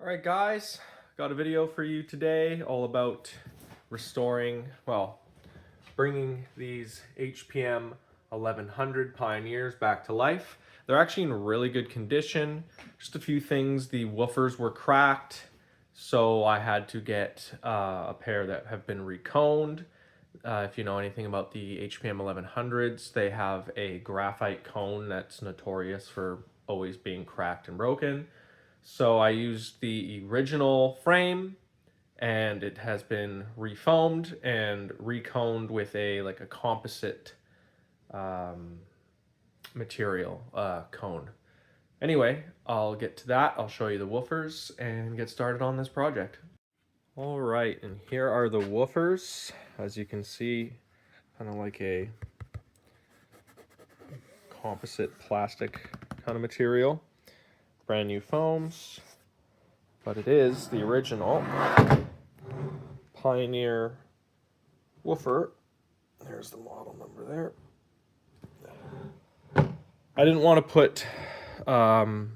Alright guys, got a video for you today all about restoring, bringing these HPM-1100 Pioneers back to life. They're actually in really good condition. Just a few things, the woofers were cracked, so I had to get a pair that have been reconed. If you know anything about the HPM-1100's, they have a graphite cone that's notorious for always being cracked and broken. So I used the original frame, and it has been refoamed and reconed with a composite material cone. Anyway, I'll get to that. I'll show you the woofers and get started on this project. All right, and here are the woofers. As you can see, kind of like a composite plastic kind of material. Brand new foams, but it is the original Pioneer woofer. There's the model number there. I didn't want to put some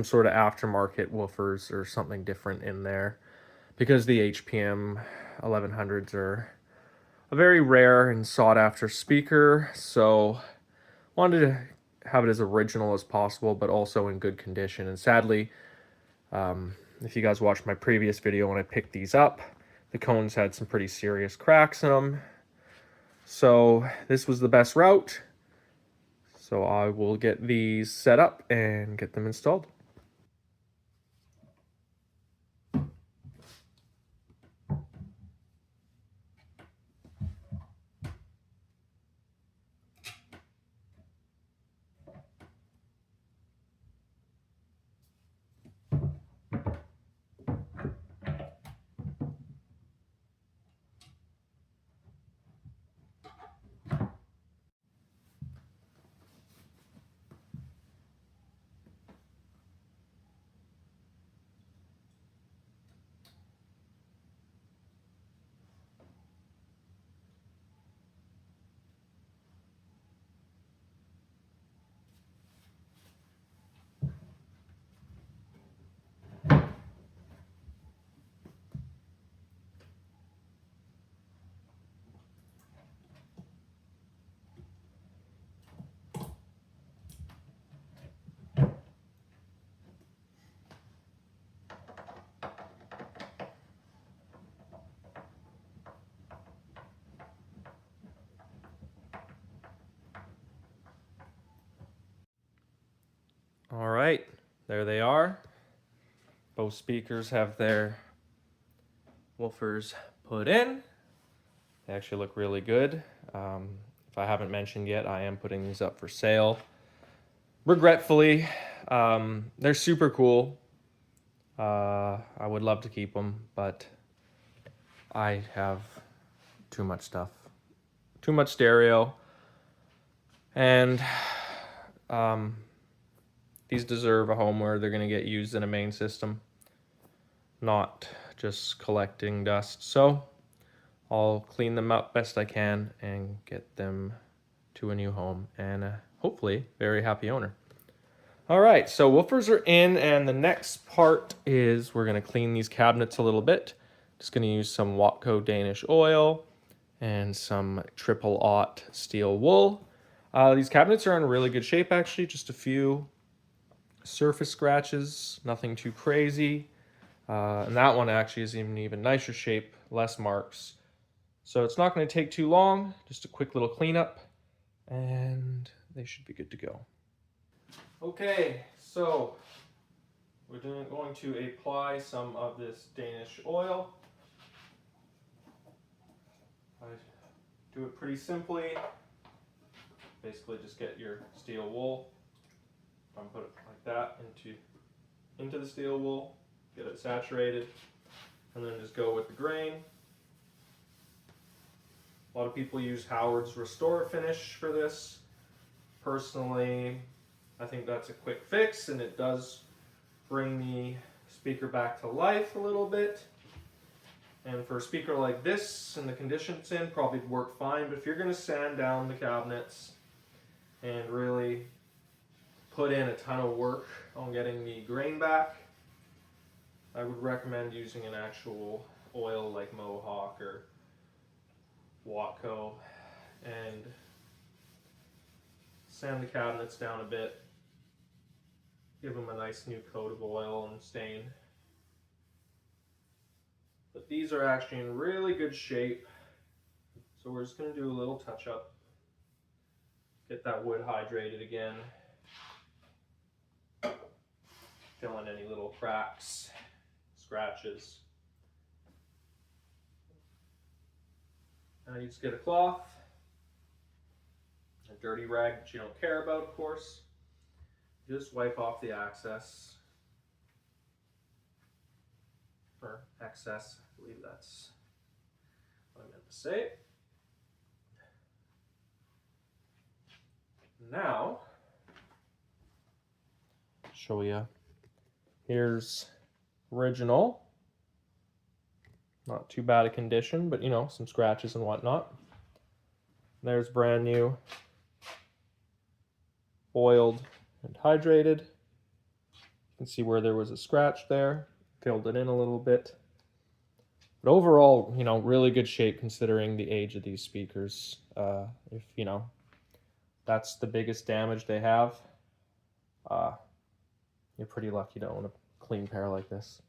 sort of aftermarket woofers or something different in there because the HPM 1100s are a very rare and sought after speaker, so wanted to have it as original as possible but also in good condition. And sadly, if you guys watched my previous video when I picked these up, the cones had some pretty serious cracks in them, so this was the best route. So I will get these set up and get them installed. All right, there they are. Both speakers have their woofers put in. They actually look really good. If I haven't mentioned yet, I am putting these up for sale. Regretfully, they're super cool. I would love to keep them, but I have too much stuff. Too much stereo. And these deserve a home where they're going to get used in a main system, not just collecting dust. So I'll clean them up best I can and get them to a new home and hopefully very happy owner. All right, so woofers are in, and the next part is we're going to clean these cabinets a little bit. Just going to use some Watco Danish oil and some triple aught steel wool. These cabinets are in really good shape, actually. Just a few surface scratches, nothing too crazy. And that one actually is in even nicer shape, less marks. So it's not going to take too long, just a quick little cleanup, and they should be good to go. Okay, so we're going to apply some of this Danish oil. I do it pretty simply. Basically just get your steel wool, put it like that into the steel wool, get it saturated, and then just go with the grain. A lot of people use Howard's Restore Finish for this. Personally, I think that's a quick fix, and it does bring the speaker back to life a little bit. And for a speaker like this and the condition it's in, probably work fine. But if you're going to sand down the cabinets and really put in a ton of work on getting the grain back, I would recommend using an actual oil like Mohawk or Watco and sand the cabinets down a bit, give them a nice new coat of oil and stain. But these are actually in really good shape, so we're just going to do a little touch up, get that wood hydrated again, fill in any little cracks, scratches. Now you just get a cloth, a dirty rag that you don't care about, of course. Just wipe off the excess, or excess, I believe that's what I meant to say. Now, show you. Here's original. Not too bad a condition, but you know, some scratches and whatnot. There's brand new, oiled and hydrated. You can see where there was a scratch there. Filled it in a little bit. But overall, you know, really good shape considering the age of these speakers. If, you know, that's the biggest damage they have, you're pretty lucky to own a clean pair like this.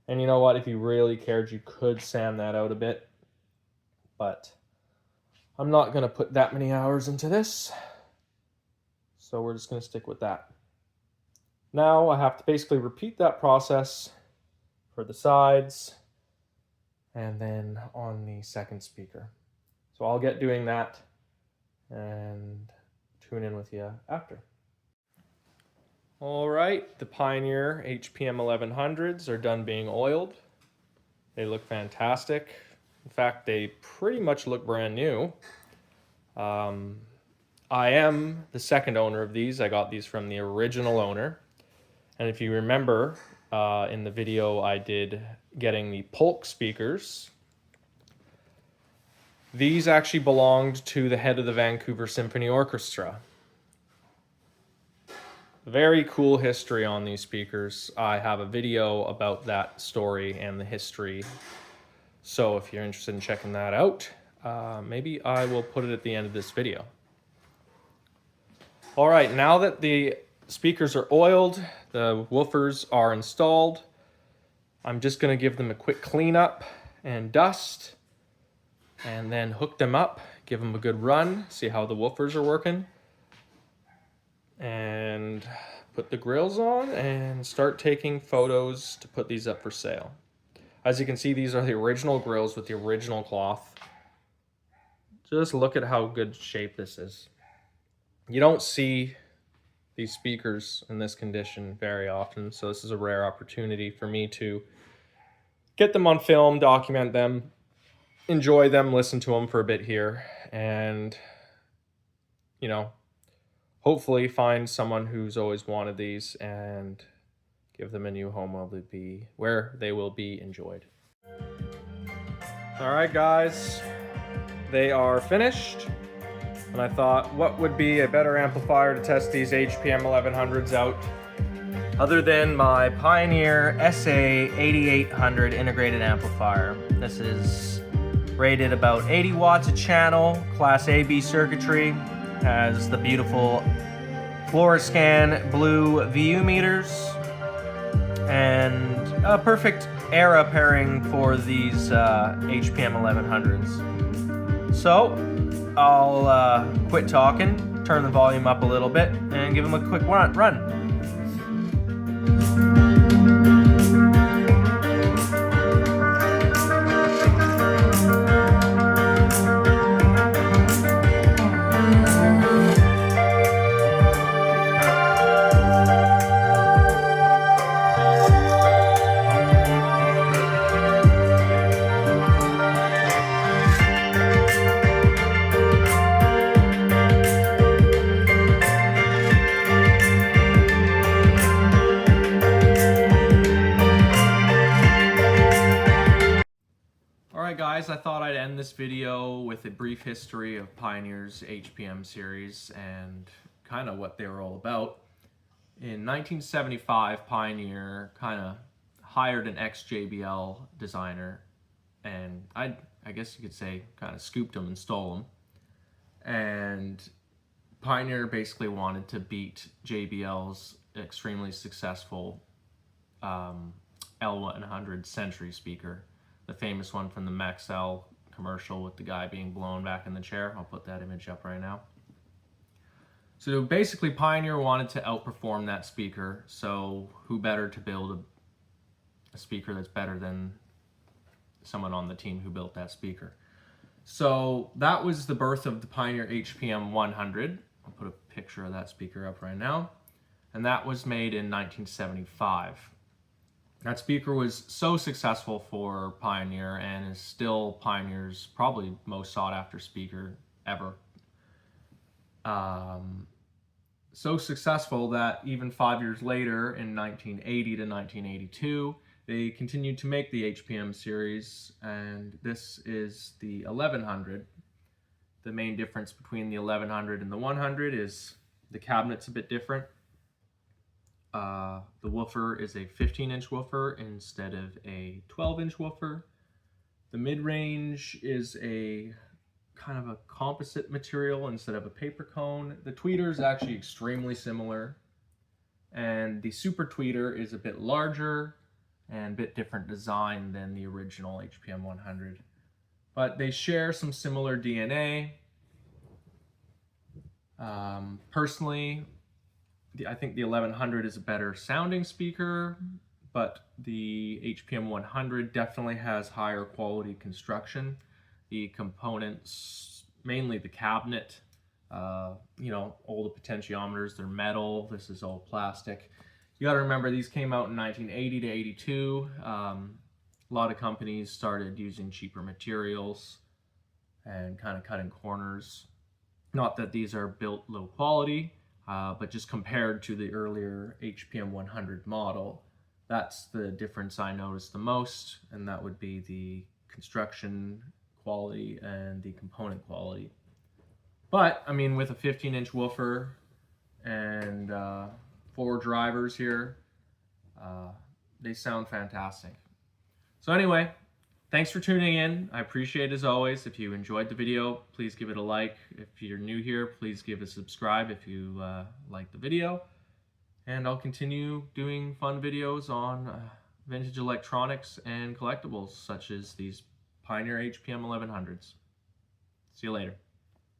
And you know what, if you really cared, you could sand that out a bit, but I'm not going to put that many hours into this, so we're just going to stick with that. Now I have to basically repeat that process for the sides and then on the second speaker. So I'll get doing that and tune in with you after. All right, the Pioneer HPM-1100's are done being oiled. They look fantastic. In fact, they pretty much look brand new. I am the second owner of these. I got these from the original owner. And if you remember in the video I did getting the Polk speakers, these actually belonged to the head of the Vancouver Symphony Orchestra. Very cool history on these speakers. I have a video about that story and the history. So if you're interested in checking that out, maybe I will put it at the end of this video. All right, now that the speakers are oiled, the woofers are installed, I'm just going to give them a quick cleanup and dust, and then hook them up, give them a good run, see how the woofers are working, and put the grills on and start taking photos to put these up for sale. As you can see, these are the original grills with the original cloth. Just look at how good shape this is. You don't see these speakers in this condition very often, so this is a rare opportunity for me to get them on film, document them, enjoy them, listen to them for a bit here, and, you know, hopefully find someone who's always wanted these and give them a new home where they will be enjoyed. All right, guys, they are finished. And I thought, what would be a better amplifier to test these HPM-1100's out other than my Pioneer SA-8800 integrated amplifier. This is rated about 80 watts a channel, Class AB circuitry, has the beautiful Fluoroscan blue VU meters, and a perfect era pairing for these HPM-1100's. So I'll quit talking, turn the volume up a little bit, and give them a quick run. Alright guys, I thought I'd end this video with a brief history of Pioneer's HPM series and kind of what they were all about. In 1975, Pioneer kind of hired an ex-JBL designer, and I guess you could say kind of scooped him and stole him. And Pioneer basically wanted to beat JBL's extremely successful L100 Century speaker, the famous one from the Maxell commercial with the guy being blown back in the chair. I'll put that image up right now. So basically Pioneer wanted to outperform that speaker, so who better to build a speaker that's better than someone on the team who built that speaker. So that was the birth of the Pioneer HPM-1100. I'll put a picture of that speaker up right now. And that was made in 1975. That speaker was so successful for Pioneer and is still Pioneer's probably most sought after speaker ever. So successful that even 5 years later, in 1980 to 1982, they continued to make the HPM series, and this is the 1100. The main difference between the 1100 and the 100 is the cabinet's a bit different. The woofer is a 15-inch woofer instead of a 12-inch woofer. The mid-range is a kind of a composite material instead of a paper cone. The tweeter is actually extremely similar, and the super tweeter is a bit larger and a bit different design than the original HPM-100. But they share some similar DNA. Personally, I think the 1100 is a better sounding speaker, but the HPM-100 definitely has higher quality construction. The components, mainly the cabinet, all the potentiometers, they're metal. This is all plastic. You got to remember, these came out in 1980 to 82. A lot of companies started using cheaper materials and kind of cutting corners. Not that these are built low quality, but just compared to the earlier HPM-100 model, that's the difference I noticed the most, and that would be the construction quality and the component quality. But I mean, with a 15-inch woofer and 4 drivers here, they sound fantastic. So anyway, thanks for tuning in. I appreciate it as always. If you enjoyed the video, please give it a like. If you're new here, please give a subscribe if you like the video. And I'll continue doing fun videos on vintage electronics and collectibles such as these Pioneer HPM-1100's. See you later.